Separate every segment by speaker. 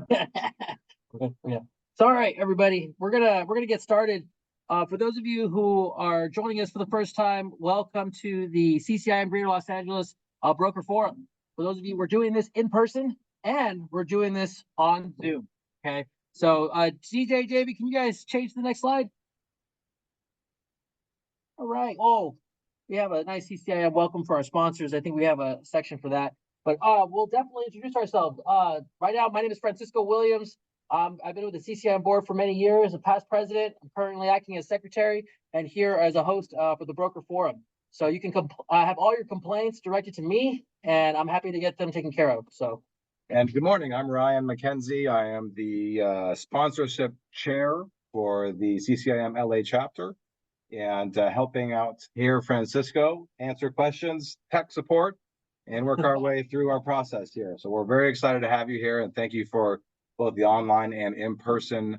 Speaker 1: Yeah. So, all right, everybody, we're gonna get started. For those of you who are joining us for the first time, welcome to the CCIM Greater Los Angeles Broker Forum. For those of you, we're doing this in person and we're doing this on Zoom. Okay. So, CJ, JB, can you guys change to the next slide? All right. Oh, we have a nice CCIM welcome for our sponsors. I think we have a section for that. But we'll definitely introduce ourselves. Right now, my name is Francisco Williams. I've been with the CCIM board for many years, a past president. I'm currently acting as secretary and here as a host for the Broker Forum. So you can have all your complaints directed to me, and I'm happy to get them taken care of. So.
Speaker 2: And good morning. I'm Ryan McKenzie. I am the sponsorship chair for the CCIM LA chapter, and helping out here, Francisco, answer questions, tech support, and work our way through our process here. So we're very excited to have you here, and thank you for both the online and in-person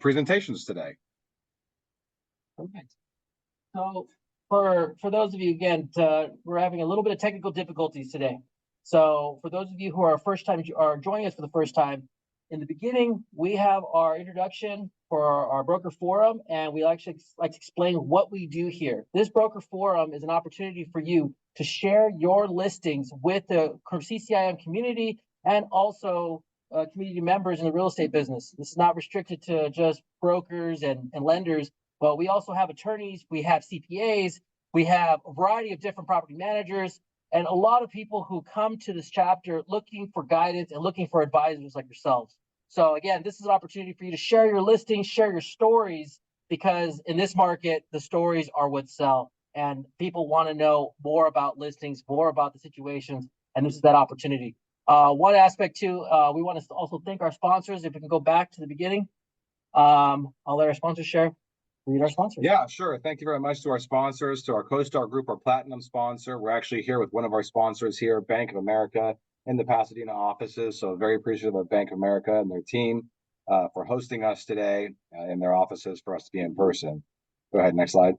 Speaker 2: presentations today.
Speaker 1: Perfect. So for those of you, again, we're having a little bit of technical difficulties today. So for those of you who are joining us for the first time, in the beginning, we have our introduction for our broker forum, and we actually like to explain what we do here. This broker forum is an opportunity for you to share your listings with the CCIM community and also community members in the real estate business. This is not restricted to just brokers and lenders, but we also have attorneys, we have CPAs, we have a variety of different property managers, and a lot of people who come to this chapter looking for guidance and looking for advisors like yourselves. So again, this is an opportunity for you to share your listings, share your stories, because in this market, the stories are what sell. And people want to know more about listings, more about the situations, and this is that opportunity. One aspect too, we want to also thank our sponsors. If we can go back to the beginning, I'll let our sponsors share. Read our sponsors.
Speaker 2: Yeah, sure. Thank you very much to our sponsors, to our CoStar Group, our platinum sponsor. We're actually here with one of our sponsors here, Bank of America, in the Pasadena offices. So very appreciative of Bank of America and their team for hosting us today in their offices for us to be in person. Go ahead, next slide.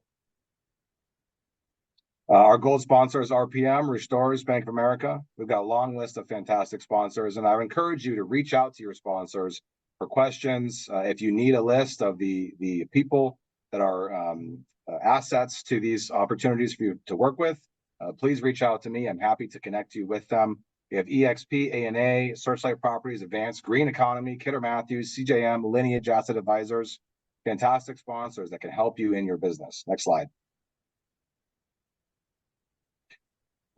Speaker 2: Our gold sponsor is RPM, Restores, Bank of America. We've got a long list of fantastic sponsors, and I would encourage you to reach out to your sponsors for questions. If you need a list of the people that are assets to these opportunities for you to work with, please reach out to me. I'm happy to connect you with them. We have EXP, A&A, Searchlight Properties, Advanced, Green Economy, Kidder Matthews, CJM, Lineage Asset Advisors, fantastic sponsors that can help you in your business. Next slide.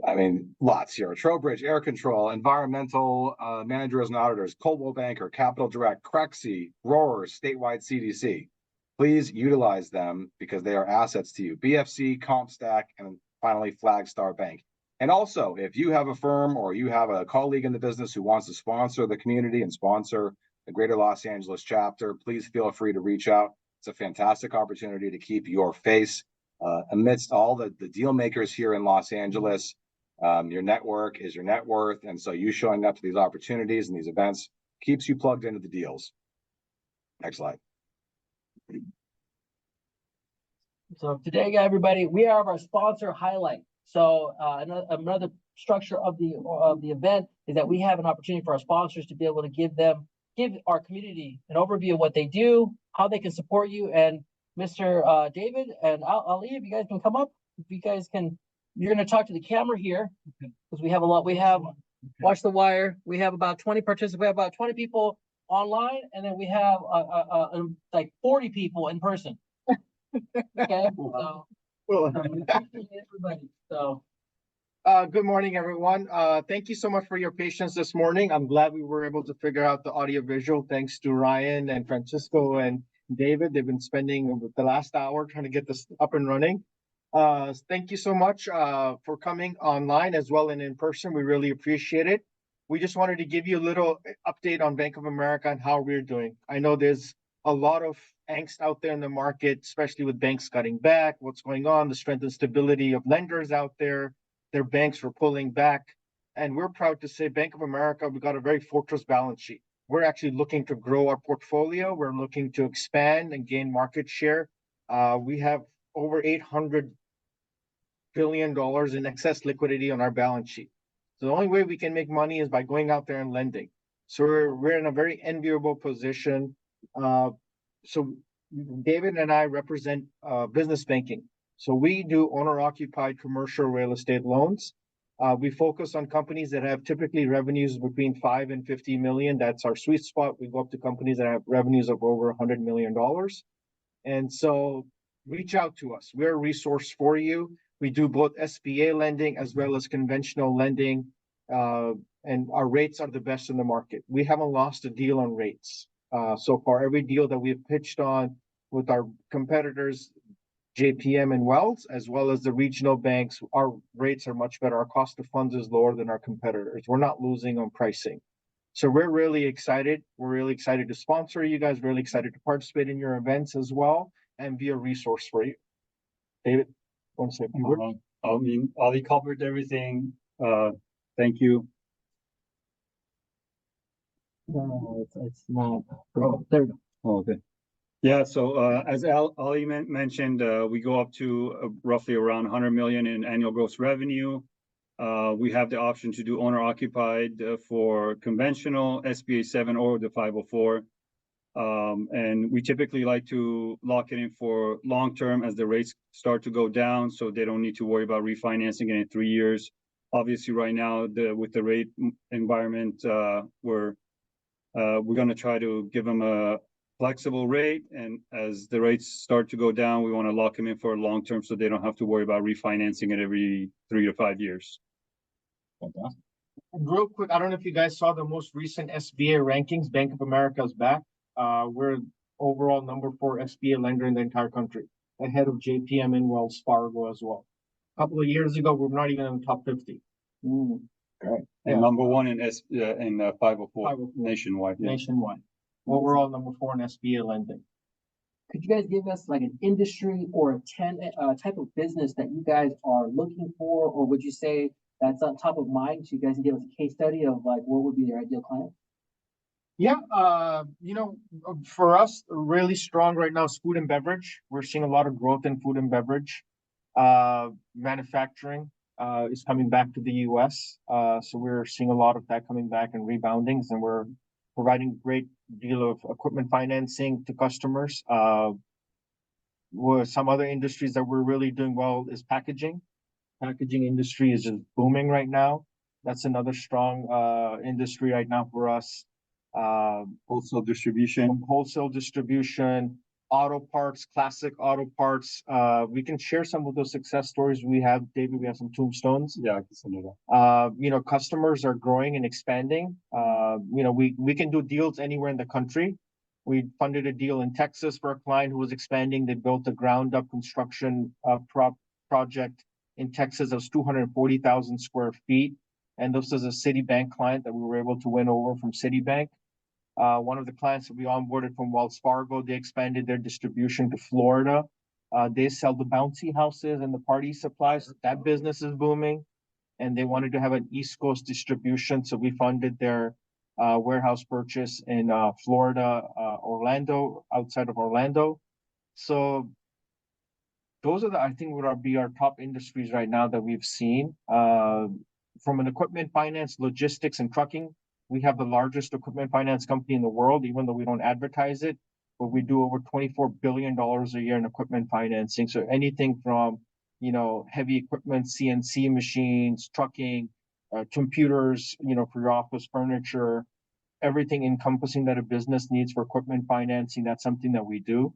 Speaker 2: I mean, lots here. Trowbridge, Air Control, Environmental Managers and Auditors, Coldwell Banker, Capital Direct, Crexi, Growers, Statewide CDC. Please utilize them because they are assets to you. BFC, CompStack, and finally, Flagstar Bank. And also, if you have a firm or you have a colleague in the business who wants to sponsor the community and sponsor the Greater Los Angeles chapter, please feel free to reach out. It's a fantastic opportunity to keep your face amidst all the deal makers here in Los Angeles. Your network is your net worth. And so you showing up to these opportunities and these events keeps you plugged into the deals. Next slide.
Speaker 1: So today, everybody, we have our sponsor highlight. So another structure of the event is that we have an opportunity for our sponsors to be able to give our community an overview of what they do, how they can support you. And Mr. David and Ali, if you guys can come up, if you guys can, you're going to talk to the camera here because we have a lot. We have Watch the Wire. We have about 20 participants. We have about 20 people online, and then we have like 40 people in person. Okay. So, everybody. So.
Speaker 3: Good morning, everyone. Thank you so much for your patience this morning. I'm glad we were able to figure out the audio visual thanks to Ryan and Francisco and David. They've been spending the last hour trying to get this up and running. Thank you so much for coming online as well and in person. We really appreciate it. We just wanted to give you a little update on Bank of America and how we're doing. I know there's a lot of angst out there in the market, especially with banks cutting back, what's going on, the strength and stability of lenders out there, their banks were pulling back. And we're proud to say Bank of America, we've got a very fortress balance sheet. We're actually looking to grow our portfolio. We're looking to expand and gain market share. We have over $800 billion in excess liquidity on our balance sheet. So the only way we can make money is by going out there and lending. So we're in a very enviable position. So David and I represent business banking. So we do owner-occupied commercial real estate loans. We focus on companies that have typically revenues between 5 and 50 million. That's our sweet spot. We go up to companies that have revenues of over $100 million. And so reach out to us. We're a resource for you. We do both SBA lending as well as conventional lending. And our rates are the best in the market. We haven't lost a deal on rates. So far, every deal that we've pitched on with our competitors, JPM and Wells, as well as the regional banks, our rates are much better. Our cost of funds is lower than our competitors. We're not losing on pricing. So we're really excited. We're really excited to sponsor you guys, really excited to participate in your events as well and be a resource for you. David, want to say a few words?
Speaker 4: I mean, Ali covered everything. Thank you.
Speaker 1: No, it's not. Oh, there we go.
Speaker 4: Okay. Yeah, so as Ali mentioned, we go up to roughly around 100 million in annual gross revenue. We have the option to do owner occupied for conventional SBA 7 or the 504. And we typically like to lock it in for long term as the rates start to go down, so they don't need to worry about refinancing it in 3 years. Obviously, right now, with the rate environment, we're going to try to give them a flexible rate, and as the rates start to go down, we want to lock them in for a long term so they don't have to worry about refinancing it every 3 to 5 years.
Speaker 3: Fantastic. And real quick, I don't know if you guys saw the most recent SBA rankings. Bank of America is back. We're overall number 4 SBA lender in the entire country, ahead of JPM and Wells Fargo as well. A couple of years ago, we were not even in the top 50.
Speaker 2: Great.
Speaker 4: And
Speaker 3: Yeah.
Speaker 4: number one in 504
Speaker 3: 504.
Speaker 4: nationwide. Yeah.
Speaker 3: Nationwide. Overall, number 4 in SBA lending.
Speaker 1: Could you guys give us like an industry or a type of business that you guys are looking for, or would you say that's on top of mind? So you guys can give us a case study of like what would be their ideal client?
Speaker 3: Yeah, for us, really strong right now is food and beverage. We're seeing a lot of growth in food and beverage. Manufacturing is coming back to the US. So we're seeing a lot of that coming back and reboundings, and we're providing great deal of equipment financing to customers. Some other industries that we're really doing well is packaging. Packaging industry is just booming right now. That's another strong industry right now for us.
Speaker 4: Wholesale distribution.
Speaker 3: Auto parts, classic auto parts. We can share some of those success stories we have. David, we have some tombstones.
Speaker 4: Yeah, I can send it out.
Speaker 3: Customers are growing and expanding. We can do deals anywhere in the country. We funded a deal in Texas for a client who was expanding. They built a ground up construction project in Texas that was 240,000 square feet. And this is a Citibank client that we were able to win over from Citibank. One of the clients that we onboarded from Wells Fargo, they expanded their distribution to Florida. They sell the bouncy houses and the party supplies. That business is booming. And they wanted to have an East Coast distribution. So we funded their warehouse purchase in Florida, Orlando, outside of Orlando. So those are I think, would be our top industries right now that we've seen. From an equipment finance, logistics, and trucking, we have the largest equipment finance company in the world, even though we don't advertise it. But we do over $24 billion a year in equipment financing. So anything from, heavy equipment, CNC machines, trucking, computers, for your office furniture, everything encompassing that a business needs for equipment financing. That's something that we do.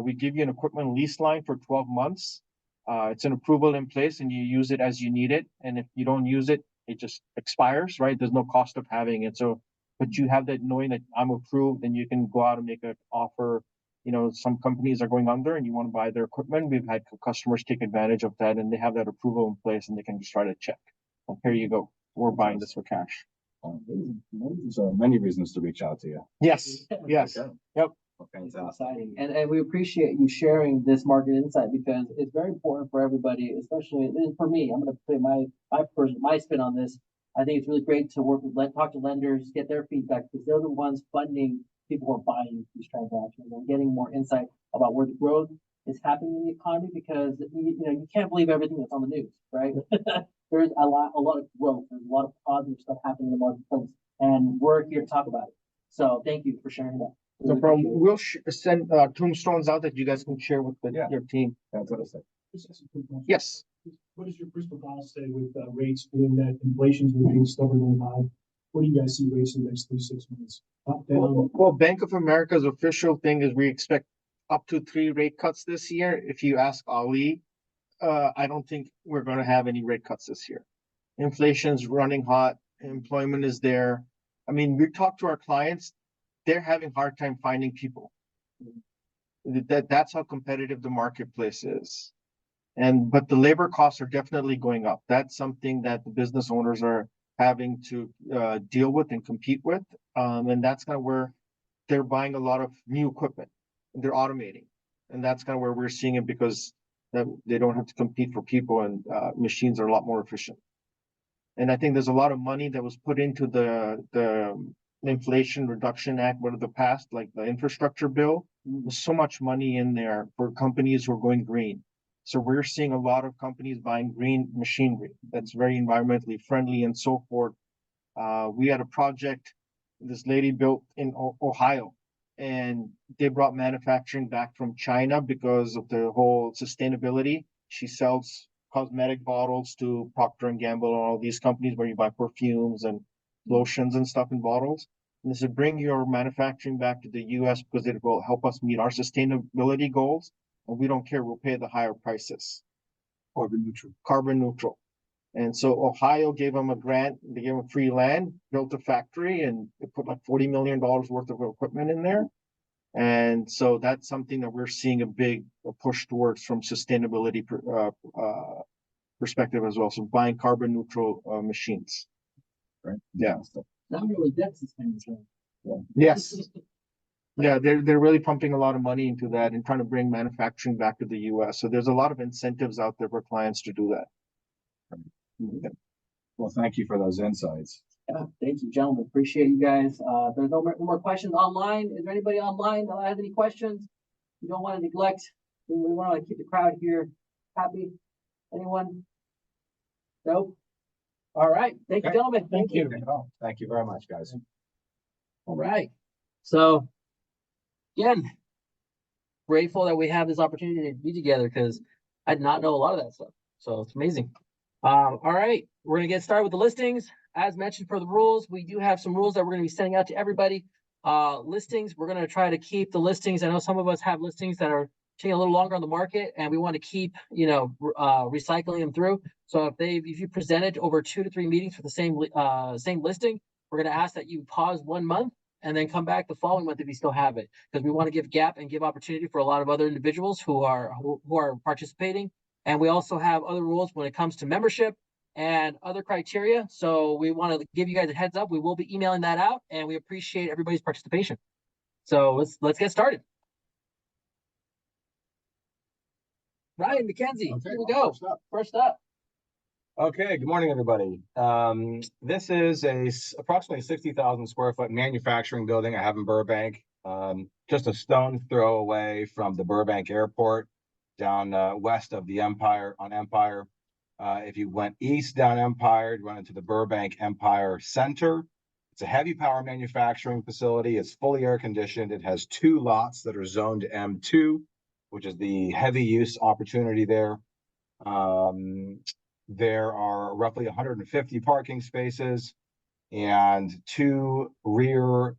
Speaker 3: We give you an equipment lease line for 12 months. It's an approval in place and you use it as you need it. And if you don't use it, it just expires, right? There's no cost of having it. So, but you have that knowing that I'm approved and you can go out and make an offer. Some companies are going under and you want to buy their equipment. We've had customers take advantage of that and they have that approval in place and they can just write a check. Well, here you go. We're buying this for cash.
Speaker 2: There's many reasons to reach out to you.
Speaker 3: Yes. Yes.
Speaker 2: Okay.
Speaker 3: Yep.
Speaker 1: It's exciting. And we appreciate you sharing this market insight because it's very important for everybody, especially for me. I'm going to put my spin on this. I think it's really great to talk to lenders, get their feedback because they're the ones funding people who are buying these transactions and getting more insight about where the growth is happening in the economy because you can't believe everything that's on the news, right? There's a lot of growth. There's a lot of positive stuff happening in the marketplace. and we're here to talk about it. So thank you for sharing that.
Speaker 3: No
Speaker 1: Really
Speaker 3: problem.
Speaker 1: appreciate it.
Speaker 3: We'll send tombstones out that you guys can share with
Speaker 2: Yeah.
Speaker 3: your team.
Speaker 2: That's what I said.
Speaker 5: Just ask a quick question.
Speaker 3: Yes.
Speaker 5: What does your crystal ball say with rates being that inflation's remaining stubbornly high? What do you guys see rates in the next 3 to 6 months? Up, down?
Speaker 3: Well, Bank of America's official thing is we expect up to 3 rate cuts this year. If you ask Ali, I don't think we're gonna have any rate cuts this year. Inflation's running hot, employment is there. I mean, we talk to our clients, they're having a hard time finding people. That's how competitive the marketplace is. But the labor costs are definitely going up. That's something that the business owners are having to deal with and compete with. And that's kind of where they're buying a lot of new equipment. They're automating. And that's kind of where we're seeing it because they don't have to compete for people and machines are a lot more efficient. And I think there's a lot of money that was put into the Inflation Reduction Act, one of the past, like the infrastructure bill. There's so much money in there for companies who are going green. So we're seeing a lot of companies buying green machinery that's very environmentally friendly and so forth. We had a project this lady built in Ohio, and they brought manufacturing back from China because of the whole sustainability. She sells cosmetic bottles to Procter and Gamble and all these companies where you buy perfumes and lotions and stuff in bottles. And they said, bring your manufacturing back to the US because it will help us meet our sustainability goals. And we don't care, we'll pay the higher prices. Carbon neutral. And so Ohio gave them a grant, they gave them free land, built a factory, and they put like $40 million worth of equipment in there. And so that's something that we're seeing a big push towards from sustainability perspective as well. So buying carbon neutral machines.
Speaker 2: Right.
Speaker 3: Yeah.
Speaker 1: Not really debt suspension.
Speaker 3: Yes. Yeah, they're really pumping a lot of money into that and trying to bring manufacturing back to the US. So there's a lot of incentives out there for clients to do that.
Speaker 2: Well, thank you for those insights.
Speaker 1: Yeah, thank you, gentlemen. Appreciate you guys. There's no more questions online. Is there anybody online that has any questions? You don't want to neglect. We want to keep the crowd here happy. Anyone? Nope. All right. Thank you,
Speaker 2: Okay.
Speaker 1: gentlemen. Thank you.
Speaker 2: Thank you very much, guys.
Speaker 1: All right. So again, grateful that we have this opportunity to be together because I did not know a lot of that stuff. So it's amazing. All right, we're gonna get started with the listings. As mentioned for the rules, we do have some rules that we're gonna be sending out to everybody. Listings, we're gonna try to keep the listings. I know some of us have listings that are taking a little longer on the market and we want to keep, recycling them through. So if you presented over 2 to 3 meetings for the same listing, we're gonna ask that you pause 1 month and then come back the following month if you still have it, because we want to give gap and give opportunity for a lot of other individuals who are participating. And we also have other rules when it comes to membership and other criteria. So we want to give you guys a heads up. We will be emailing that out and we appreciate everybody's participation. So let's get started. Ryan McKenzie,
Speaker 2: Okay,
Speaker 1: here we go. First up.
Speaker 2: Okay, good morning, everybody. This is approximately 60,000 square foot manufacturing building I have in Burbank, just a stone's throw away from the Burbank Airport, down west of the Empire on Empire. If you went east down Empire, you run into the Burbank Empire Center. It's a heavy power manufacturing facility. It's fully air conditioned. It has 2 lots that are zoned M2, which is the heavy use opportunity there. There are roughly 150 parking spaces and 2 rear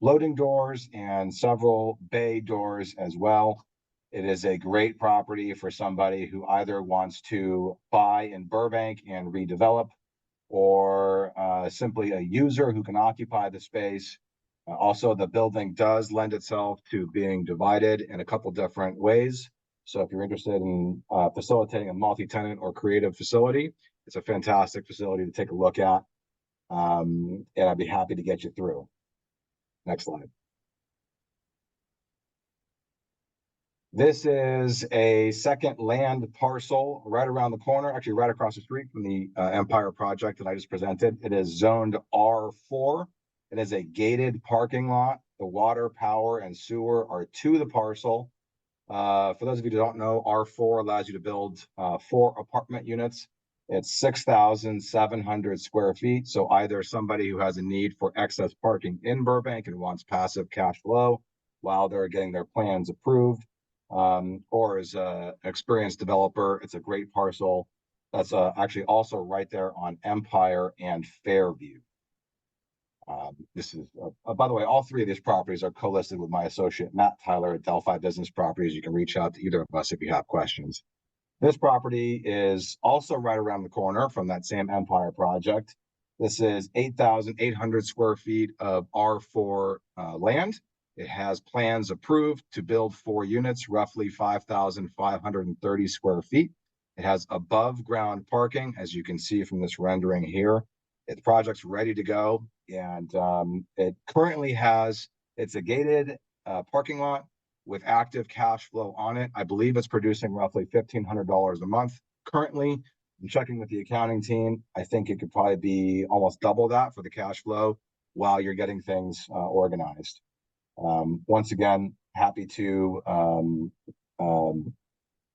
Speaker 2: loading doors and several bay doors as well. It is a great property for somebody who either wants to buy in Burbank and redevelop, or simply a user who can occupy the space. Also, the building does lend itself to being divided in a couple different ways. So if you're interested in facilitating a multi-tenant or creative facility, it's a fantastic facility to take a look at. And I'd be happy to get you through. Next slide. This is a second land parcel right around the corner, actually right across the street from the Empire project that I just presented. It is zoned R4. It is a gated parking lot. The water, power, and sewer are to the parcel. For those of you who don't know, R4 allows you to build 4 apartment units. It's 6,700 square feet. So either somebody who has a need for excess parking in Burbank and wants passive cash flow while they're getting their plans approved, or as an experienced developer, it's a great parcel. That's actually also right there on Empire and Fairview. This is, by the way, all three of these properties are co-listed with my associate, Matt Tyler at Delphi Business Properties. You can reach out to either of us if you have questions. This property is also right around the corner from that same Empire project. This is 8,800 square feet of R4 land. It has plans approved to build 4 units, roughly 5,530 square feet. It has above ground parking, as you can see from this rendering here. The project's ready to go, and it currently has, it's a gated parking lot with active cash flow on it. I believe it's producing roughly $1,500 a month. Currently, I'm checking with the accounting team. I think it could probably be almost double that for the cash flow while you're getting things organized. Once again, happy to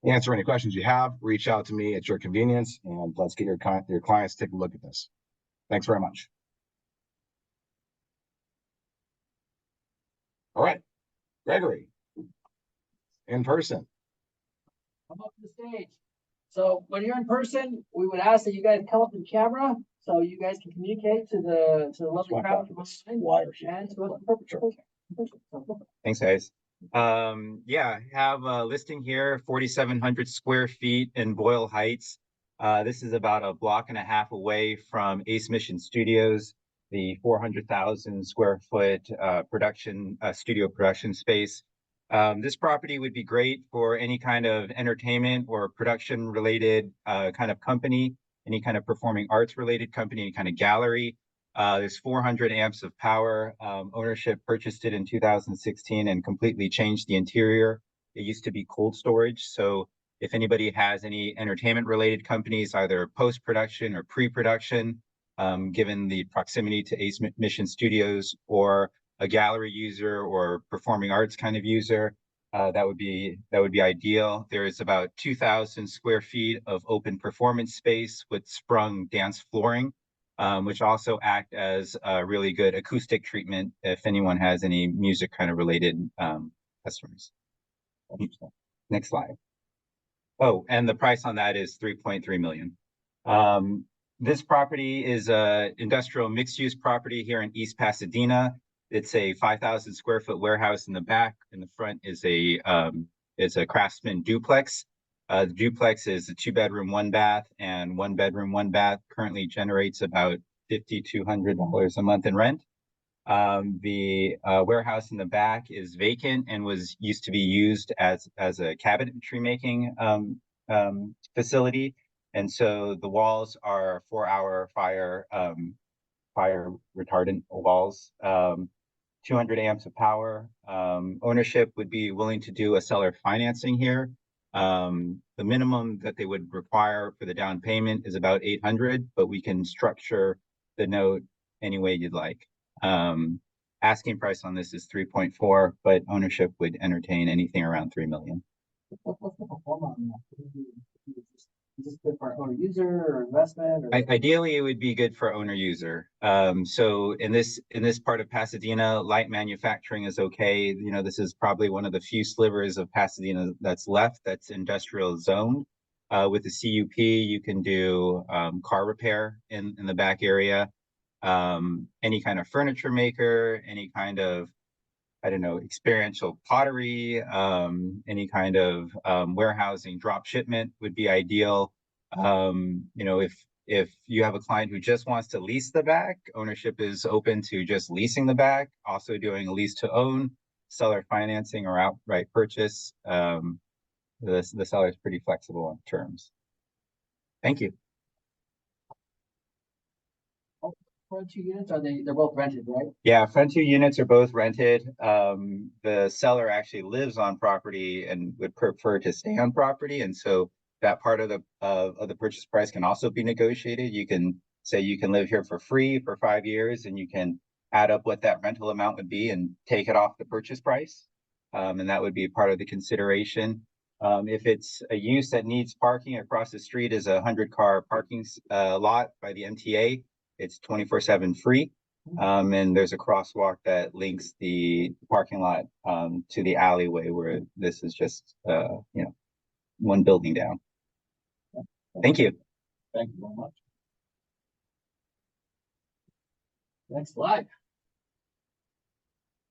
Speaker 2: answer any questions you have. Reach out to me at your convenience, and let's get your clients to take a look at this. Thanks very much. All right, Gregory, in person.
Speaker 1: Come up to the stage. So when you're in person, we would ask that you guys come up to the camera so you guys can communicate to the lovely crowd from and to us.
Speaker 6: Thanks, guys. Yeah, have a listing here, 4,700 square feet in Boyle Heights. This is about a block and a half away from Ace Mission Studios, the 400,000 square foot studio production space. This property would be great for any kind of entertainment or production related kind of company, any kind of performing arts related company, any kind of gallery. There's 400 amps of power. Ownership purchased it in 2016 and completely changed the interior. It used to be cold storage. So if anybody has any entertainment related companies, either post-production or pre-production, given the proximity to Ace Mission Studios, or a gallery user or performing arts kind of user, that would be ideal. There is about 2,000 square feet of open performance space with sprung dance flooring, which also act as a really good acoustic treatment if anyone has any music kind of related customers. Next slide. Oh, and the price on that is $3.3 million. This property is a industrial mixed-use property here in East Pasadena. It's a 5,000 square foot warehouse in the back. In the front is a Craftsman duplex. The duplex is a 2-bedroom, 1-bath, and 1-bedroom, 1-bath. Currently generates about $5,200 a month in rent. The warehouse in the back is vacant and used to be used as a cabinetry making facility. And so the walls are 4-hour fire retardant walls. 200 amps of power. Ownership would be willing to do a seller financing here. The minimum that they would require for the down payment is about $800, but we can structure the note any way you'd like. Asking price on this is 3.4, but ownership would entertain anything around 3 million.
Speaker 1: What's the performance on that? Is this good for owner user or investment? Or?
Speaker 6: Ideally, it would be good for owner user. So in this part of Pasadena, light manufacturing is okay. You know, this is probably one of the few slivers of Pasadena that's left that's industrial zoned. With the CUP, you can do car repair in the back area. Any kind of furniture maker, any kind of, I don't know, experiential pottery, any kind of warehousing, drop shipment would be ideal. You know, if you have a client who just wants to lease the back, ownership is open to just leasing the back, also doing a lease to own, seller financing, or outright purchase. The seller is pretty flexible on terms. Thank you.
Speaker 1: Front 2 units, they're both rented, right?
Speaker 6: Yeah, front 2 units are both rented. The seller actually lives on property and would prefer to stay on property, and so that part of the purchase price can also be negotiated. You can say you can live here for free for 5 years, and you can add up what that rental amount would be and take it off the purchase price, and that would be part of the consideration. If it's a use that needs parking, across the street is a 100-car parking lot by the MTA. It's 24/7 free. And there's a crosswalk that links the parking lot to the alleyway where this is just one building down. Thank you.
Speaker 1: Thank you very much. Next slide.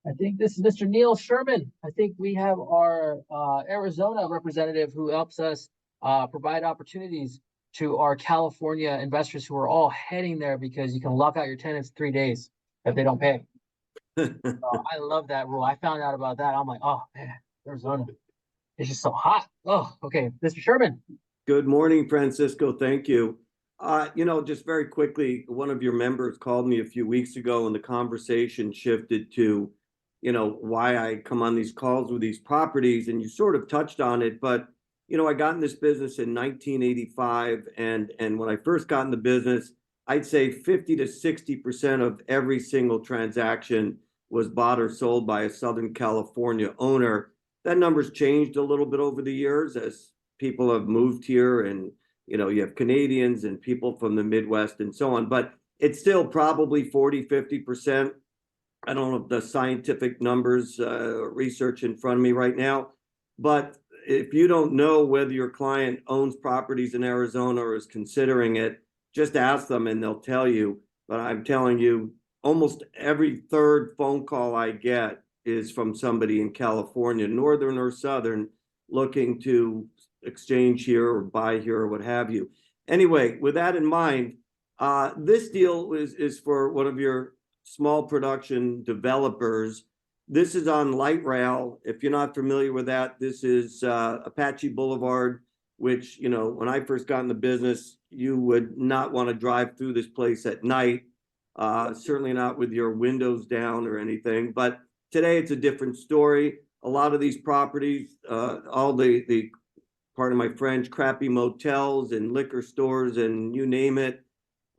Speaker 1: I think this is Mr. Neil Sherman. I think we have our Arizona representative who helps us provide opportunities to our California investors who are all heading there because you can lock out your tenants 3 days if they don't pay. I love that rule. I found out about that. I'm like, oh man, Arizona. It's just so hot. Oh, okay. Mr. Sherman.
Speaker 7: Good morning, Francisco. Thank you. Just very quickly, one of your members called me a few weeks ago and the conversation shifted to, why I come on these calls with these properties, and you sort of touched on it, but I got in this business in 1985, and when I first got in the business, I'd say 50 to 60% of every single transaction was bought or sold by a Southern California owner. That number's changed a little bit over the years as people have moved here, and you have Canadians and people from the Midwest and so on, but it's still probably 40, 50%. I don't have the scientific numbers, research in front of me right now, but if you don't know whether your client owns properties in Arizona or is considering it, just ask them and they'll tell you. But I'm telling you, almost every third phone call I get is from somebody in California, Northern or Southern, looking to exchange here or buy here or what have you. Anyway, with that in mind, this deal is for one of your small production developers. This is on light rail. If you're not familiar with that, this is Apache Boulevard, which, when I first got in the business, you would not want to drive through this place at night, certainly not with your windows down or anything. But today it's a different story. A lot of these properties, all the pardon my French, crappy motels and liquor stores and you name it,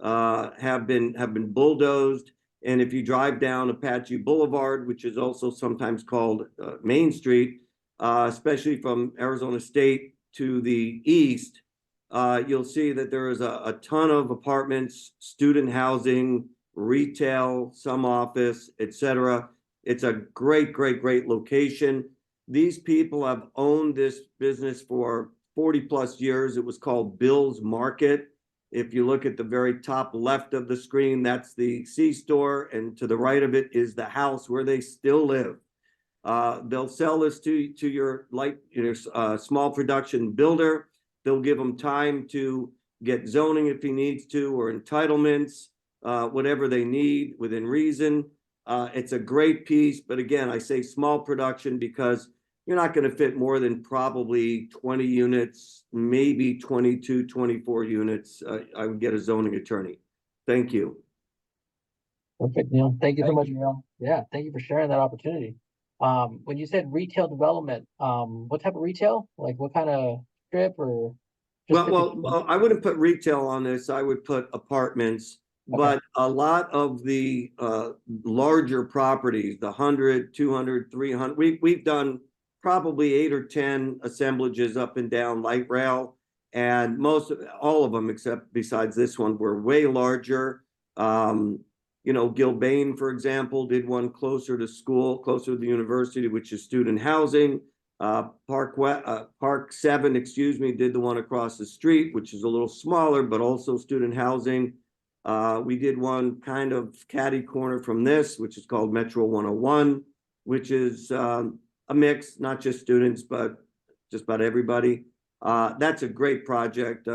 Speaker 7: have been bulldozed. And if you drive down Apache Boulevard, which is also sometimes called Main Street, especially from Arizona State to the east, you'll see that there is a ton of apartments, student housing, retail, some office, etc. It's a great, great, great location. These people have owned this business for 40 plus years. It was called Bill's Market. If you look at the very top left of the screen, that's the C-store, and to the right of it is the house where they still live. They'll sell this to your small production builder. They'll give them time to get zoning if he needs to, or entitlements, whatever they need within reason. It's a great piece, but again, I say small production because you're not going to fit more than probably 20 units, maybe 22, 24 units. I would get a zoning attorney. Thank you.
Speaker 1: Perfect, Neil. Thank you so much, Neil. Yeah, thank you for sharing that opportunity. When you said retail development, what type of retail? Like what kind of strip or?
Speaker 7: Well, I wouldn't put retail on this. I would put apartments. Okay. But a lot of the larger properties, the 100, 200, 300, we've done probably 8 or 10 assemblages up and down light rail, and all of them, except besides this one, were way larger. Gilbane, for example, did one closer to school, closer to the university, which is student housing. Park 7, did the one across the street, which is a little smaller, but also student housing. We did one kind of catty corner from this, which is called Metro 101, which is a mix, not just students, but just about everybody. That's a great project.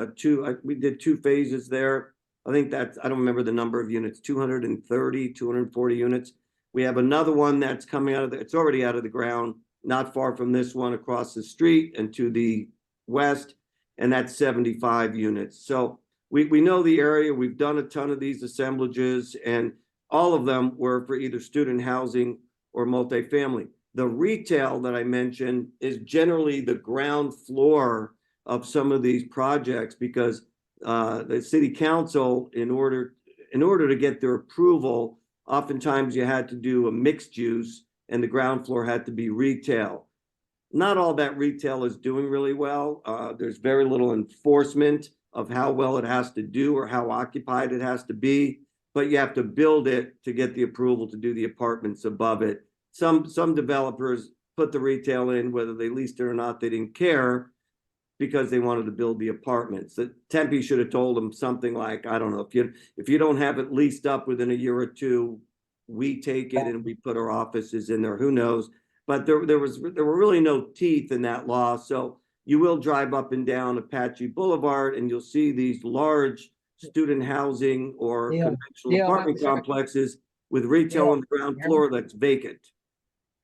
Speaker 7: We did 2 phases there. I think I don't remember the number of units, 230, 240 units. We have another one that's coming it's already out of the ground, not far from this one across the street and to the west, and that's 75 units. So we know the area. We've done a ton of these assemblages, and all of them were for either student housing or multifamily. The retail that I mentioned is generally the ground floor of some of these projects because the city council, in order to get their approval, oftentimes you had to do a mixed use and the ground floor had to be retail. not all that retail is doing really well. There's very little enforcement of how well it has to do or how occupied it has to be, but you have to build it to get the approval to do the apartments above it. Some developers put the retail in, whether they leased it or not, they didn't care because they wanted to build the apartments. That Tempe should have told them something like, I don't know, if you don't have it leased up within a year or two, we take it and we put our offices in there. Who knows? But there were really no teeth in that law. So you will drive up and down Apache Boulevard and you'll see these large student housing or
Speaker 1: Neil,
Speaker 7: conventional apartment complexes with retail on the ground floor that's vacant.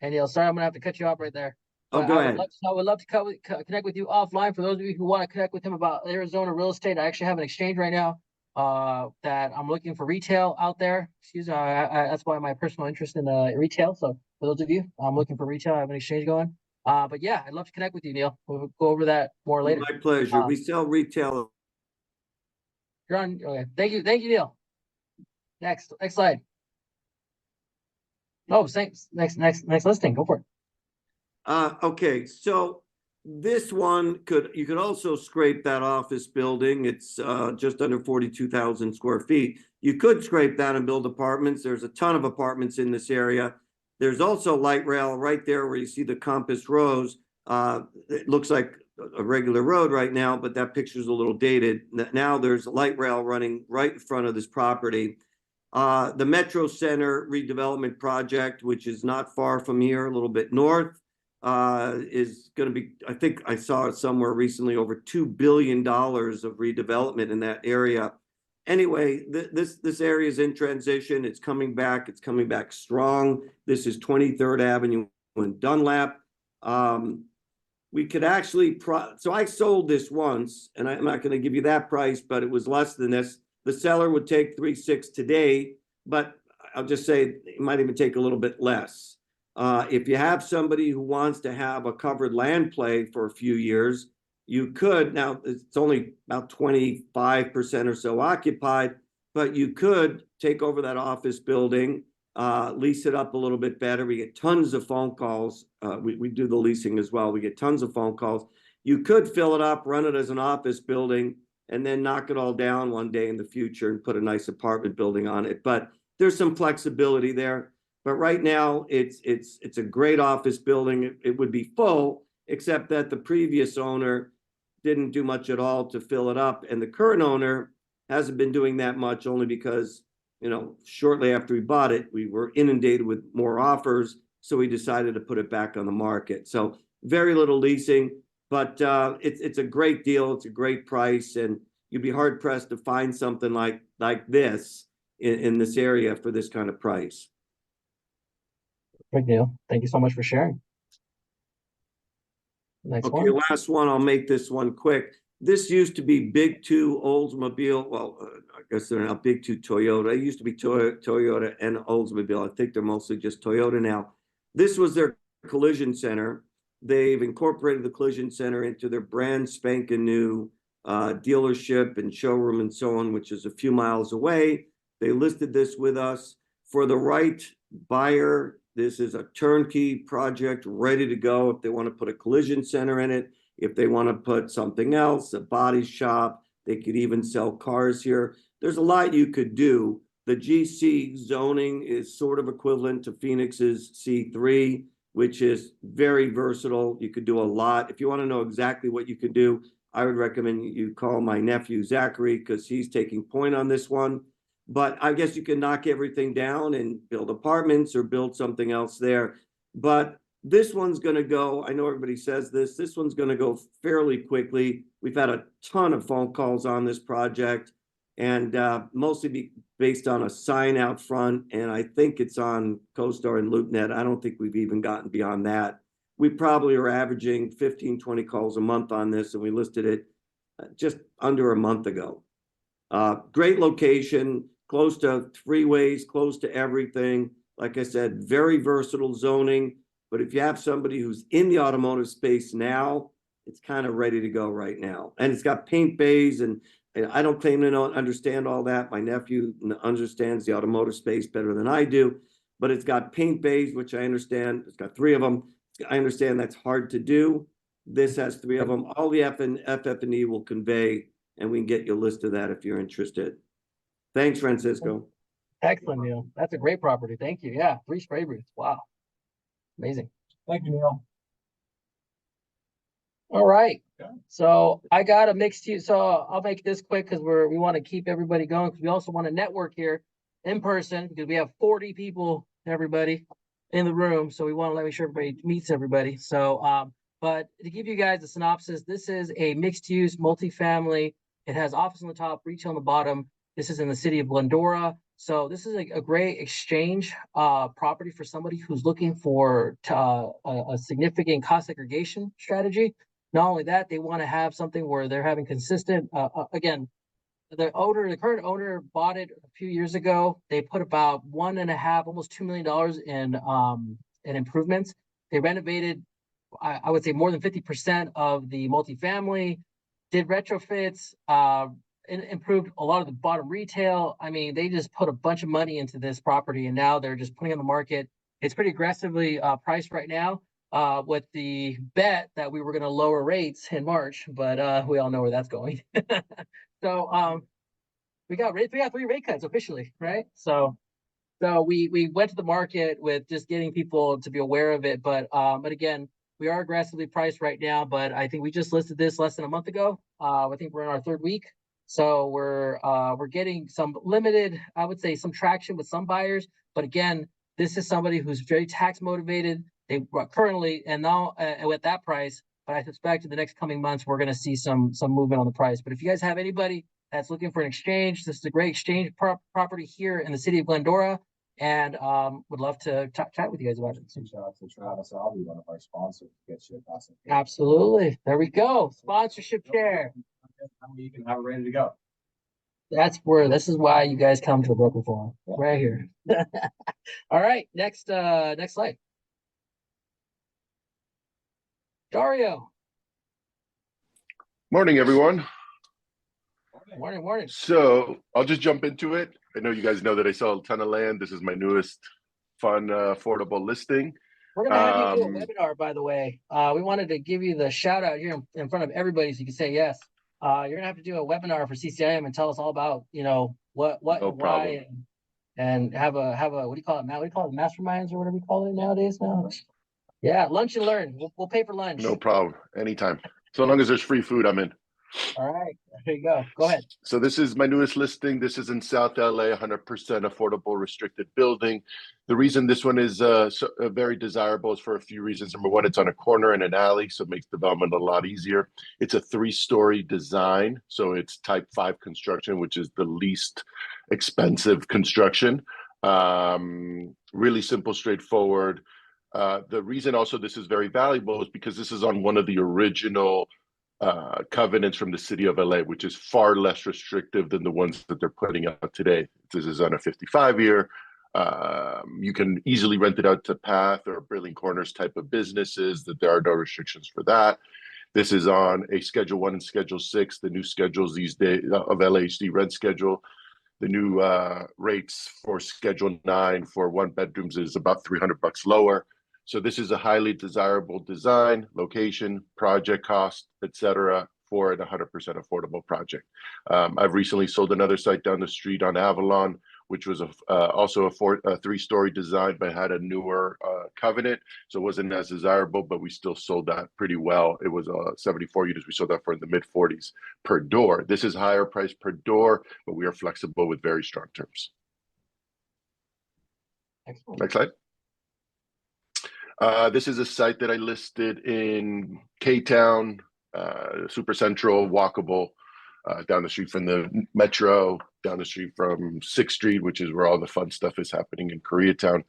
Speaker 1: Hey Neil, sorry, I'm gonna have to cut you off right there.
Speaker 7: Oh,
Speaker 1: But
Speaker 7: go
Speaker 1: I would
Speaker 7: ahead.
Speaker 1: love to connect with you offline. For those of you who want to connect with him about Arizona real estate, I actually have an exchange right now. That I'm looking for retail out there. Excuse me, that's why my personal interest in retail. So for those of you, I'm looking for retail. I have an exchange going. But yeah, I'd love to connect with you, Neil. We'll go over that more later.
Speaker 7: My pleasure. We sell retail.
Speaker 1: You're on. Okay, thank you, Neil. Next slide. Oh, thanks. Next listing. Go for it.
Speaker 7: Okay, so this one you could also scrape that office building. It's just under 42,000 square feet. You could scrape that and build apartments. There's a ton of apartments in this area. There's also light rail right there where you see the Compass Rose. It looks like a regular road right now, but that picture's a little dated. Now there's light rail running right in front of this property. The Metro Center redevelopment project, which is not far from here, a little bit north, is going to be, I think I saw it somewhere recently, over $2 billion of redevelopment in that area. Anyway, this area is in transition. It's coming back. It's coming back strong. This is 23rd Avenue in Dunlap. We could actually, so I sold this once, and I'm not going to give you that price, but it was less than this. The seller would take 3.6 today, but I'll just say it might even take a little bit less. If you have somebody who wants to have a covered land play for a few years, you could, now it's only about 25% or so occupied, but you could take over that office building, lease it up a little bit better. We get tons of phone calls. We do the leasing as well. We get tons of phone calls. You could fill it up, run it as an office building, and then knock it all down one day in the future and put a nice apartment building on it. But there's some flexibility there. But right now, it's a great office building. It would be full, except that the previous owner didn't do much at all to fill it up. And the current owner hasn't been doing that much, only because, you know, shortly after we bought it, we were inundated with more offers. So we decided to put it back on the market. So very little leasing, but it's a great deal. It's a great price. And you'd be hard pressed to find something like this in this area for this kind of price.
Speaker 1: Great, Neil. Thank you so much for sharing. Next
Speaker 7: Okay,
Speaker 1: one.
Speaker 7: last one. I'll make this one quick. This used to be Big Two Oldsmobile. Well, I guess they're now Big Two Toyota. It used to be Toyota and Oldsmobile. I think they're mostly just Toyota now. This was their collision center. They've incorporated the collision center into their brand spanking new dealership and showroom and so on, which is a few miles away. They listed this with us. For the right buyer, this is a turnkey project ready to go if they want to put a collision center in it, if they want to put something else, a body shop. They could even sell cars here. There's a lot you could do. The GC zoning is sort of equivalent to Phoenix's C3, which is very versatile. You could do a lot. If you want to know exactly what you could do, I would recommend you call my nephew Zachary, because he's taking point on this one. But I guess you can knock everything down and build apartments or build something else there. But this one's going to go, I know everybody says this one's going to go fairly quickly. We've had a ton of phone calls on this project, and mostly based on a sign out front. And I think it's on CoStar and LoopNet. I don't think we've even gotten beyond that. We probably are averaging 15, 20 calls a month on this, and we listed it just under a month ago. Great location, close to freeways, close to everything. Like I said, very versatile zoning. But if you have somebody who's in the automotive space now, it's kind of ready to go right now. And it's got paint bays, and I don't claim to understand all that. My nephew understands the automotive space better than I do. But it's got paint bays, which I understand. It's got 3 of them. I understand that's hard to do. This has three of them. All the FF&E will convey, and we can get you a list of that if you're interested. Thanks, Francisco.
Speaker 1: Excellent, Neil. That's a great property. Thank you. Yeah, 3 spray booths. Wow. Amazing.
Speaker 5: Thank you, Neil.
Speaker 1: All right. So I got a mixed use. So I'll make this quick because we want to keep everybody going because we also want to network here in person because we have 40 people, everybody in the room. So we want to make sure everybody meets everybody. So, but to give you guys a synopsis, this is a mixed use multifamily. It has office on the top, retail on the bottom. This is in the city of Glendora. So this is a great exchange property for somebody who's looking for a significant cost segregation strategy. Not only that, they want to have something where they're having consistent, again, the current owner bought it a few years ago. They put about $1.5, almost $2 million in improvements. They renovated, I would say more than 50% of the multifamily, did retrofits, improved a lot of the bottom retail. I mean, they just put a bunch of money into this property and now they're just putting it on the market. It's pretty aggressively priced right now. With the bet that we were going to lower rates in March, but we all know where that's going. So we got 3 rate cuts officially, right? So we went to the market with just getting people to be aware of it, but again, we are aggressively priced right now. But I think we just listed this less than a month ago. I think we're in our 3rd week, so we're getting some limited, I would say, some traction with some buyers. But again, this is somebody who's very tax motivated. They currently, and now with that price, but I suspect in the next coming months, we're going to see some movement on the price. But if you guys have anybody that's looking for an exchange, this is a great exchange property here in the city of Glendora, and would love to chat with you guys about it.
Speaker 2: Shout out to Travis. I'll be one of our sponsors to get you awesome.
Speaker 1: Absolutely. There we go. Sponsorship chair.
Speaker 2: You can have it ready to go.
Speaker 1: This is why you guys come to the Broker Forum right here. All right. Next slide. Dario.
Speaker 8: Morning, everyone.
Speaker 1: Morning.
Speaker 8: So I'll just jump into it. I know you guys know that I sell a ton of land. This is my newest fun, affordable listing.
Speaker 1: We're going to have you do a webinar, by the way. We wanted to give you the shout out here in front of everybody so you can say yes. You're going to have to do a webinar for CCIM and tell us all about, what
Speaker 8: No
Speaker 1: and why, and have a, what do you call it, Matt? What do you call it, masterminds or whatever you call it nowadays now? Yeah, lunch and learn. We'll pay for lunch.
Speaker 8: No problem. Anytime. So long as there's free food, I'm in.
Speaker 1: All right. There you go. Go ahead.
Speaker 8: So this is my newest listing. This is in South LA, 100% affordable restricted building. The reason this one is very desirable is for a few reasons. Number one, it's on a corner in an alley, so it makes development a lot easier. It's a 3-story design, so it's type 5 construction, which is the least expensive construction. Really simple, straightforward. The reason also this is very valuable is because this is on one of the original covenants from the city of LA, which is far less restrictive than the ones that they're putting out today. This is on a 55-year. You can easily rent it out to Path or Brilliant Corners type of businesses, that there are no restrictions for that. This is on a Schedule 1 and Schedule 6, the new schedules these days of LHD rent schedule. The new rates for Schedule 9 for 1-bedrooms is about $300 lower. So this is a highly desirable design, location, project cost, etc., for a 100% affordable project. I've recently sold another site down the street on Avalon, which was also a 3-story design, but had a newer covenant, so it wasn't as desirable, but we still sold that pretty well. It was 74 units. We sold that for in the mid-40s per door. This is higher price per door, but we are flexible with very strong terms.
Speaker 1: Excellent.
Speaker 8: Next slide. This is a site that I listed in K-Town, super central, walkable, down the street from the metro, down the street from 6th Street, which is where all the fun stuff is happening in Koreatown.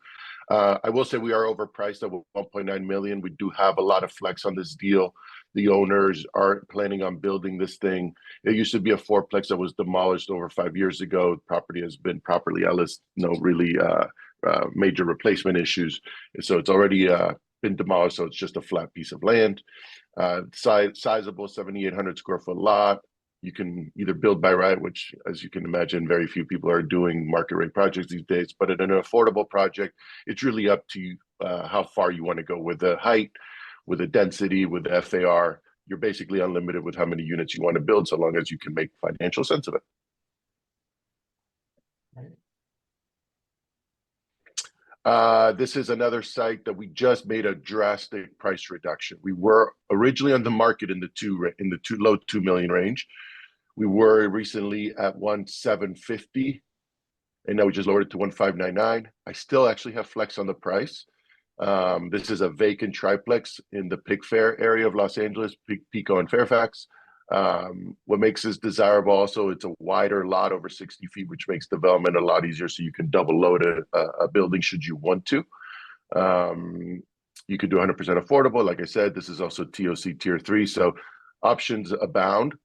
Speaker 8: I will say we are overpriced at $1.9 million. We do have a lot of flex on this deal. The owners aren't planning on building this thing. It used to be a 4-plex that was demolished over 5 years ago. The property has been properly Ellis, no really major replacement issues. So it's already been demolished, so it's just a flat piece of land. Sizable 7,800 square foot lot. you can either build by right, which, as you can imagine, very few people are doing market rate projects these days. But in an affordable project, it's really up to you how far you want to go with the height, with the density, with the FAR. You're basically unlimited with how many units you want to build, so long as you can make financial sense of it. This is another site that we just made a drastic price reduction. We were originally on the market in the low 2 million range. We were recently at 1,750, and now we just lowered it to 1,599. I still actually have flex on the price. This is a vacant triplex in the Pickfair area of Los Angeles, Pico and Fairfax. What makes this desirable also, it's a wider lot, over 60 feet, which makes development a lot easier, so you can double load a building should you want to. You could do 100% affordable. Like I said, this is also TOC Tier 3, so options abound.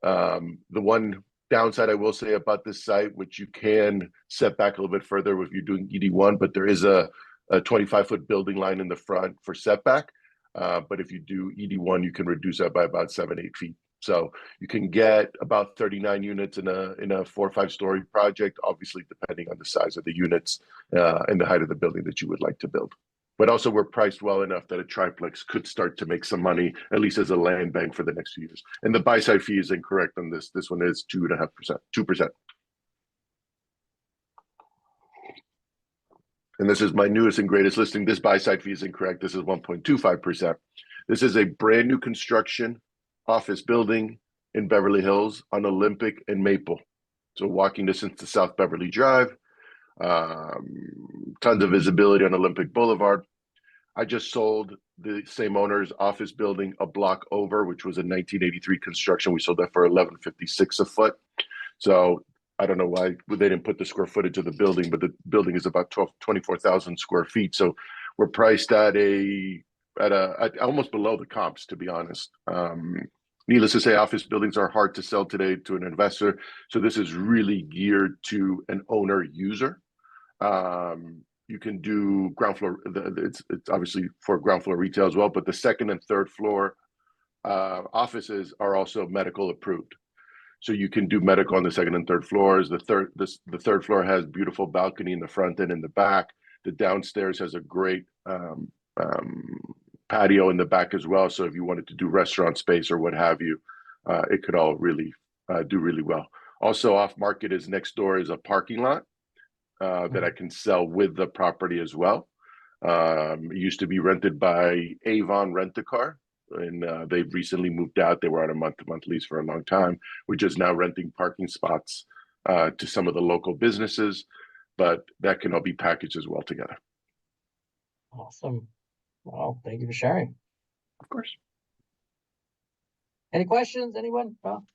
Speaker 8: The one downside I will say about this site, which you can set back a little bit further if you're doing ED1, but there is a 25-foot building line in the front for setback. But if you do ED1, you can reduce that by about 7-8 feet. So you can get about 39 units in a 4 or 5 story project, obviously depending on the size of the units and the height of the building that you would like to build. But also we're priced well enough that a triplex could start to make some money, at least as a land bank for the next few years. And the buy side fee is incorrect on this. This one is 2.5%, 2%. And this is my newest and greatest listing. This buy side fee is incorrect. This is 1.25%. This is a brand new construction office building in Beverly Hills on Olympic and Maple. So walking distance to South Beverly Drive. Tons of visibility on Olympic Boulevard. I just sold the same owner's office building a block over, which was a 1983 construction. We sold that for $11.56 a foot. So I don't know why they didn't put the square footage of the building, but the building is about 24,000 square feet. So we're priced at almost below the comps, to be honest. Needless to say, office buildings are hard to sell today to an investor. So this is really geared to an owner user. You can do ground floor. It's obviously for ground floor retail as well, but the second and third floor offices are also medical approved. So you can do medical on the second and third floors. The third floor has beautiful balcony in the front and in the back. The downstairs has a great patio in the back as well. So if you wanted to do restaurant space or what have you, it could all really do really well. Also off market is next door is a parking lot that I can sell with the property as well. It used to be rented by Avon Rent-A-Car, and they've recently moved out. They were on a month-to-month lease for a long time. We're just now renting parking spots to some of the local businesses, but that can all be packaged as well together.
Speaker 1: Awesome. Well, thank you for sharing.
Speaker 8: Of course.
Speaker 1: Any questions, anyone? Well,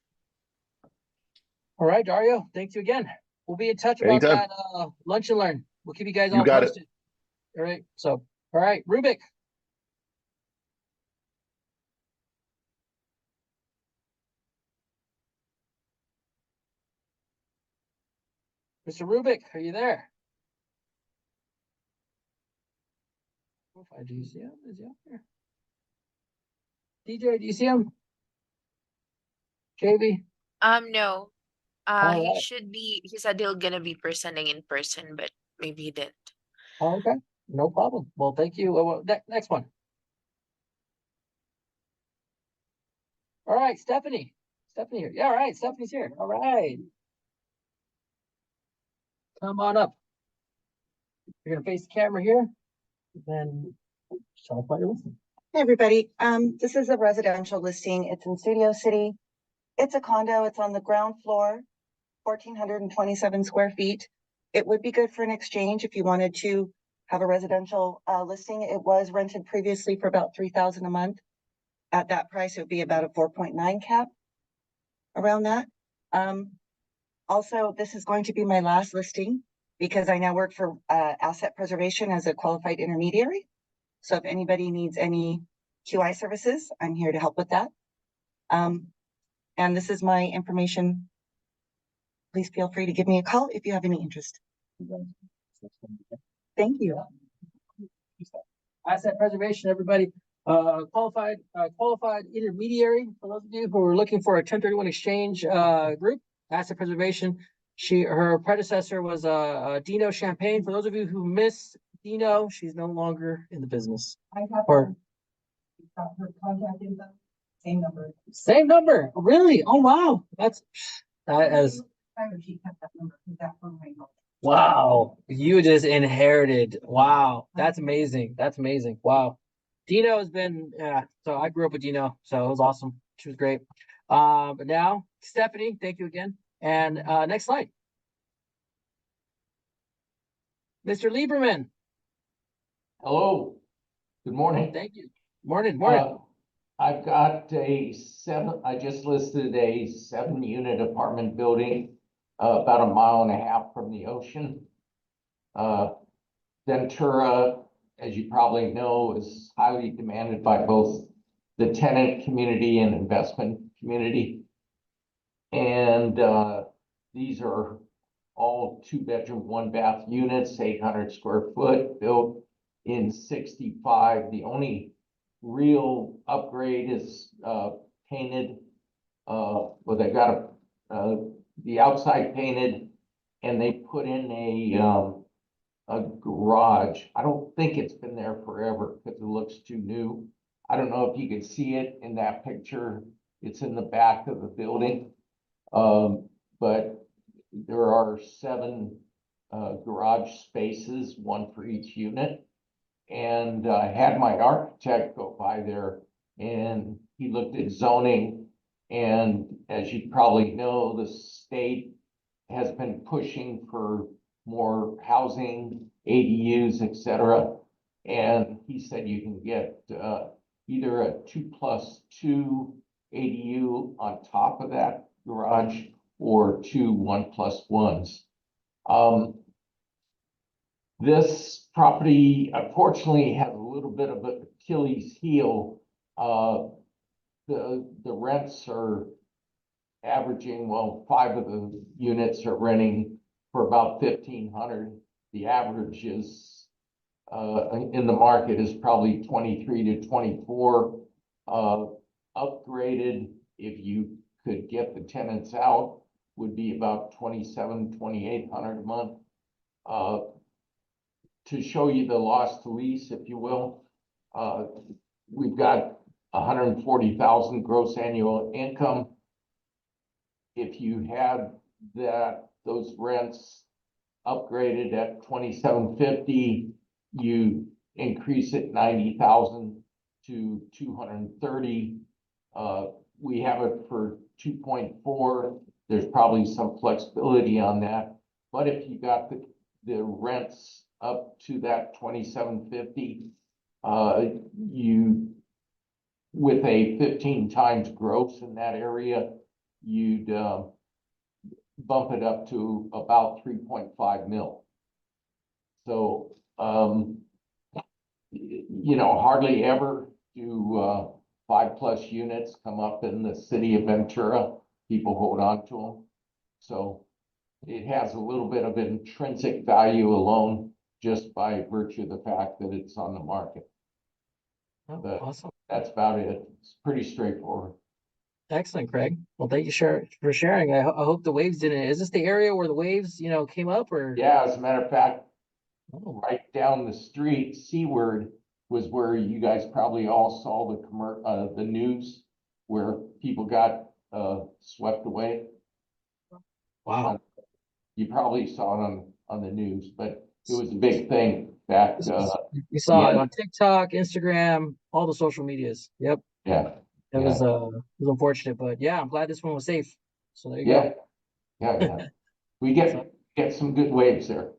Speaker 1: all right, Dario, thank you again. We'll be in touch about
Speaker 8: Anytime.
Speaker 1: that lunch and learn. We'll keep you guys
Speaker 8: You
Speaker 1: all
Speaker 8: got it.
Speaker 1: posted. All right. So, all right, Rubik. Mr. Rubik, are you there? Do you see him? Is he up here? DJ, do you see him? JV?
Speaker 9: No.
Speaker 1: All
Speaker 9: He
Speaker 1: right.
Speaker 9: should be, he said he'll gonna be presenting in person, but maybe he didn't.
Speaker 1: Okay, no problem. Well, thank you. Well, next one. All right, Stephanie. Stephanie here. Yeah, all right, Stephanie's here. All right. Come on up. You're gonna face the camera here. Then tell us what you're listening.
Speaker 10: Hey, everybody. This is a residential listing. It's in Studio City. It's a condo. It's on the ground floor, 1,427 square feet. It would be good for an exchange if you wanted to have a residential listing. It was rented previously for about $3,000 a month. At that price, it would be about a 4.9 cap around that. Also, this is going to be my last listing because I now work for asset preservation as a qualified intermediary. So if anybody needs any QI services, I'm here to help with that. And this is my information. Please feel free to give me a call if you have any interest. Thank you.
Speaker 1: Asset preservation, everybody. Qualified intermediary, for those of you who are looking for a 1031 exchange, group, asset preservation. Her predecessor was, Dino Champagne. For those of you who miss Dino, she's no longer in the business.
Speaker 10: I have
Speaker 1: Or-
Speaker 10: her contact info, same number.
Speaker 1: Same number, really? Oh, wow, that is,
Speaker 10: She kept that number, because that phone rang off.
Speaker 1: wow, you just inherited, wow, that's amazing, wow. Dino has been, yeah, so I grew up with Dino, so it was awesome, she was great. But now, Stephanie, thank you again, and, next slide. Mr. Lieberman,
Speaker 11: Hello, good morning.
Speaker 1: thank you, morning, morning.
Speaker 11: I've got I just listed a 7-unit apartment building, about 1.5 miles from the ocean. Ventura, as you probably know, is highly demanded by both the tenant community and investment community. And, these are all 2-bedroom, 1-bath units, 800 square foot, built in 65. The only real upgrade is painted. Well, they got the outside painted, and they put in a garage. I don't think it's been there forever because it looks too new. I don't know if you can see it in that picture. It's in the back of the building. But there are 7 garage spaces, 1 for each unit. And I had my architect go by there, and he looked at zoning. And as you probably know, the state has been pushing for more housing, ADUs, etc. And he said you can get either a 2+2 ADU on top of that garage, or 2 1+1s. This property unfortunately has a little bit of an Achilles heel. The rents are averaging, well, 5 of the units are renting for about 1,500. The average is in the market is probably 23 to 24. Upgraded, if you could get the tenants out, would be about 2,800 a month. To show you the loss to lease, if you will, we've got 140,000 gross annual income. If you had those rents upgraded at 2,750, you increase it 90,000 to 230. We have it for 2.4. There's probably some flexibility on that, but if you got the rents up to that 2,750, you, with a 15 times gross in that area, you'd bump it up to about 3.5 mil. So, you know, hardly ever do 5+ units come up in the city of Ventura. People hold on to them. So it has a little bit of intrinsic value alone, just by virtue of the fact that it's on the market.
Speaker 1: Oh,
Speaker 11: But
Speaker 1: awesome.
Speaker 11: that's about it. It's pretty straightforward.
Speaker 1: Excellent, Craig. Well, thank you for sharing. I hope the waves didn't. Is this the area where the waves, came up, or?
Speaker 11: Yeah, as a matter of fact,
Speaker 1: Oh,
Speaker 11: right down the street, seaward, was where you guys probably all saw the news where people got swept away.
Speaker 1: wow.
Speaker 11: You probably saw it on the news, but it was a big thing back.
Speaker 1: You saw it
Speaker 11: yeah.
Speaker 1: on TikTok, Instagram, all the social medias. Yep.
Speaker 11: Yeah.
Speaker 1: It was unfortunate, but yeah, I'm glad this one was safe. So there you
Speaker 11: Yeah.
Speaker 1: go.
Speaker 11: Yeah. We get some good waves there.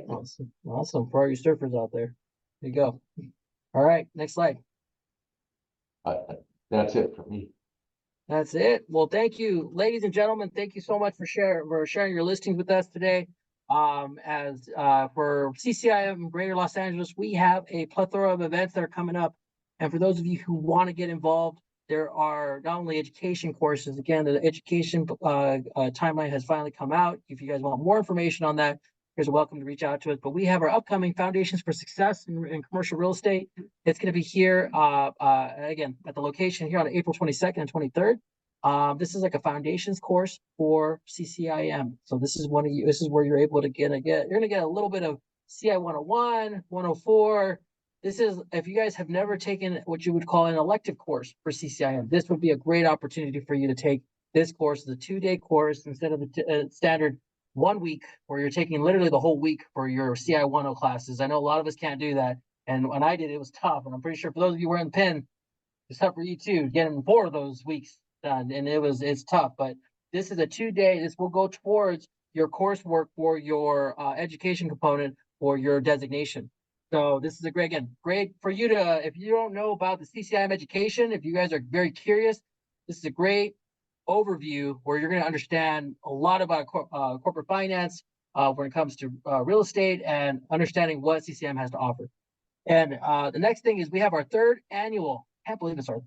Speaker 1: Awesome. Awesome. For all you surfers out there. There you go. All right, next slide.
Speaker 11: That's it for me.
Speaker 1: That's it. Well, thank you, ladies and gentlemen. Thank you so much for sharing your listings with us today. As for CCIM Greater Los Angeles, we have a plethora of events that are coming up. And for those of you who want to get involved, there are not only education courses. Again, the education timeline has finally come out. If you guys want more information on that, you guys are welcome to reach out to us. But we have our upcoming Foundations for Success in Commercial Real Estate. It's going to be here, again, at the location here on April 22nd and 23rd. This is like a foundations course for CCIM. So this is this is where you're able to you're going to get a little bit of CI 101, 104. This is, if you guys have never taken what you would call an elective course for CCIM, this would be a great opportunity for you to take this course. It's a 2-day course instead of the standard 1 week where you're taking literally the whole week for your CI 10 classes. I know a lot of us can't do that. And when I did, it was tough. And I'm pretty sure for those of you wearing the pin, it's tough for you too, getting 4 of those weeks done. And it's tough, but this is a 2-day. This will go towards your coursework for your education component or your designation. So this is a great for you to, if you don't know about the CCIM education, if you guys are very curious, this is a great overview where you're going to understand a lot about corporate finance when it comes to real estate and understanding what CCM has to offer. And the next thing is we have our 3rd annual, I can't believe it's our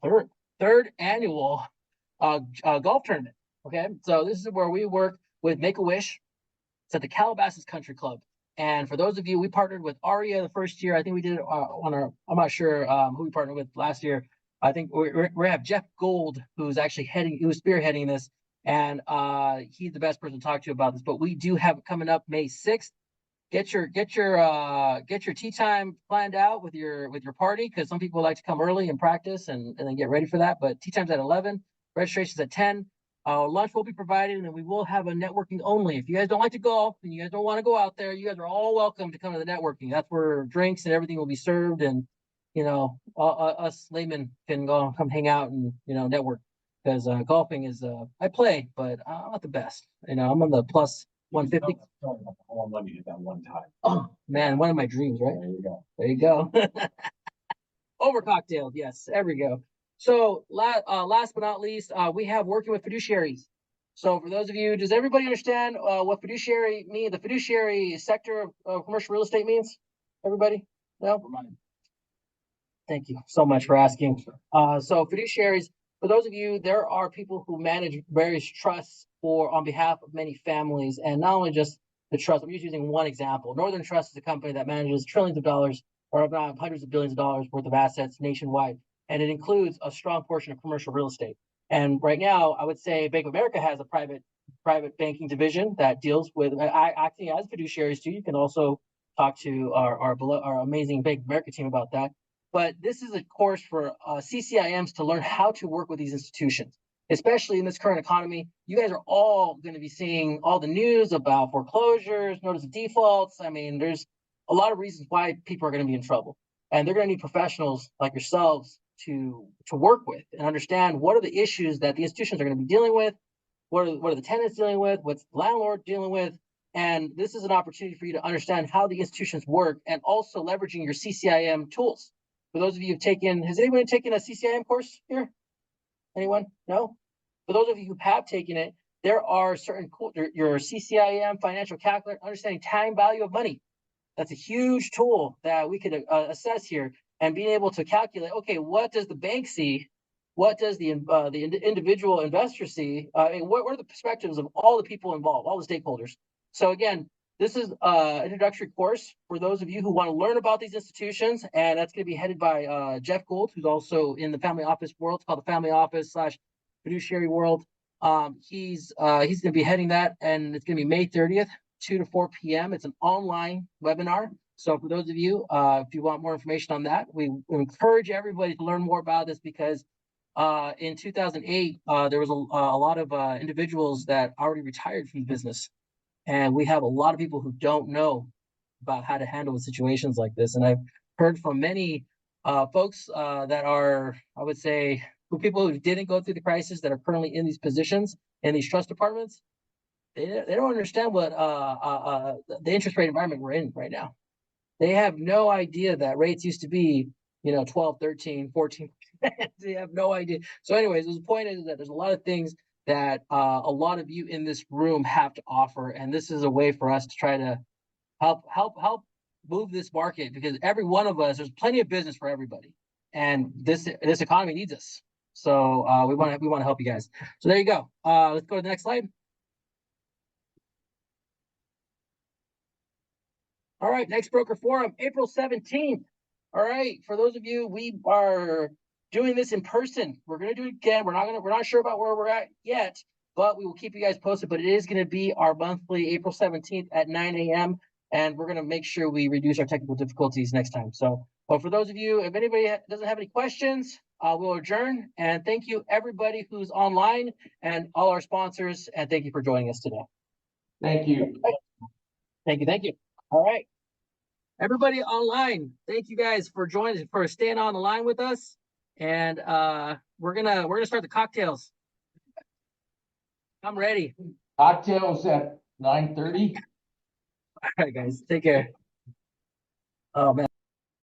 Speaker 1: third annual golf tournament. Okay, so this is where we work with Make-A-Wish. It's at the Calabasas Country Club. And for those of you, we partnered with ARIA the first year. I think we did it on our, I'm not sure who we partnered with last year. I think we have Jeff Gold, who's actually spearheading this. And he's the best person to talk to about this. But we do have it coming up May 6th. Get your tee time planned out with your party, because some people like to come early and practice and then get ready for that. But tee time's at 11, registration's at 10. Lunch will be provided, and then we will have a networking only. If you guys don't like to golf and you guys don't want to go out there, you guys are all welcome to come to the networking. That's where drinks and everything will be served, and us laymen can go come hang out and network, because golfing is I play, but I'm not the best. I'm on the plus 150.
Speaker 2: Money at that one time.
Speaker 1: Oh man, one of my dreams, right? There you go. Over cocktailed, yes. There we go. So last but not least, we have working with fiduciaries. So for those of you, does everybody understand what fiduciary means? The fiduciary sector of commercial real estate means? Everybody? No? Thank you so much for asking. So fiduciaries, for those of you, there are people who manage various trusts on behalf of many families, and not only just the trust. I'm just using one example. Northern Trust is a company that manages trillions of dollars, or about hundreds of billions of dollars worth of assets nationwide, and it includes a strong portion of commercial real estate. And right now, I would say Bank of America has a private banking division that deals with acting as fiduciaries too. You can also talk to our amazing Bank of America team about that. But this is a course for CCIMs to learn how to work with these institutions, especially in this current economy. You guys are all going to be seeing all the news about foreclosures, notice of defaults. I mean, there's a lot of reasons why people are going to be in trouble, and they're going to need professionals like yourselves to work with and understand what are the issues that the institutions are going to be dealing with, what are the tenants dealing with, what's the landlord dealing with. And this is an opportunity for you to understand how the institutions work, and also leveraging your CCIM tools. For those of you who've taken, has anyone taken a CCIM course here? Anyone? No? For those of you who have taken it, there are certain, your CCIM financial calculator, understanding time value of money. That's a huge tool that we could assess here, and being able to calculate, okay, what does the bank see? What does the individual investor see? What are the perspectives of all the people involved, all the stakeholders? So again, this is an introductory course for those of you who want to learn about these institutions, and that's going to be headed by Jeff Gold, who's also in the family office world. It's called the family office / fiduciary world. He's going to be heading that, and it's going to be May 30th, 2 to 4 p.m. It's an online webinar. So for those of you, if you want more information on that, we encourage everybody to learn more about this, because in 2008, there was a lot of individuals that already retired from the business. And we have a lot of people who don't know about how to handle situations like this. And I've heard from many folks that are, I would say, people who didn't go through the crisis that are currently in these positions in these trust departments. They don't understand what the interest rate environment we're in right now. They have no idea that rates used to be, 12, 13, 14%. They have no idea. So anyways, the point is that there's a lot of things that a lot of you in this room have to offer. And this is a way for us to try to help move this market, because every one of us, there's plenty of business for everybody. And this economy needs us. So we want to help you guys. So there you go. Let's go to the next slide. All right, next broker forum, April 17th. All right, for those of you, we are doing this in person. We're gonna do it again. We're not sure about where we're at yet, but we will keep you guys posted. But it is gonna be our monthly April 17th at 9 a.m. And we're gonna make sure we reduce our technical difficulties next time. So, but for those of you, if anybody doesn't have any questions, we'll adjourn. And thank you everybody who's online and all our sponsors. And thank you for joining us today.
Speaker 11: Thank you.
Speaker 1: Thank you. All right. Everybody online, thank you guys for joining, for staying on the line with us. And we're gonna start the cocktails. I'm ready.
Speaker 11: Cocktails at 9:30.
Speaker 1: All right, guys, take care. Oh man.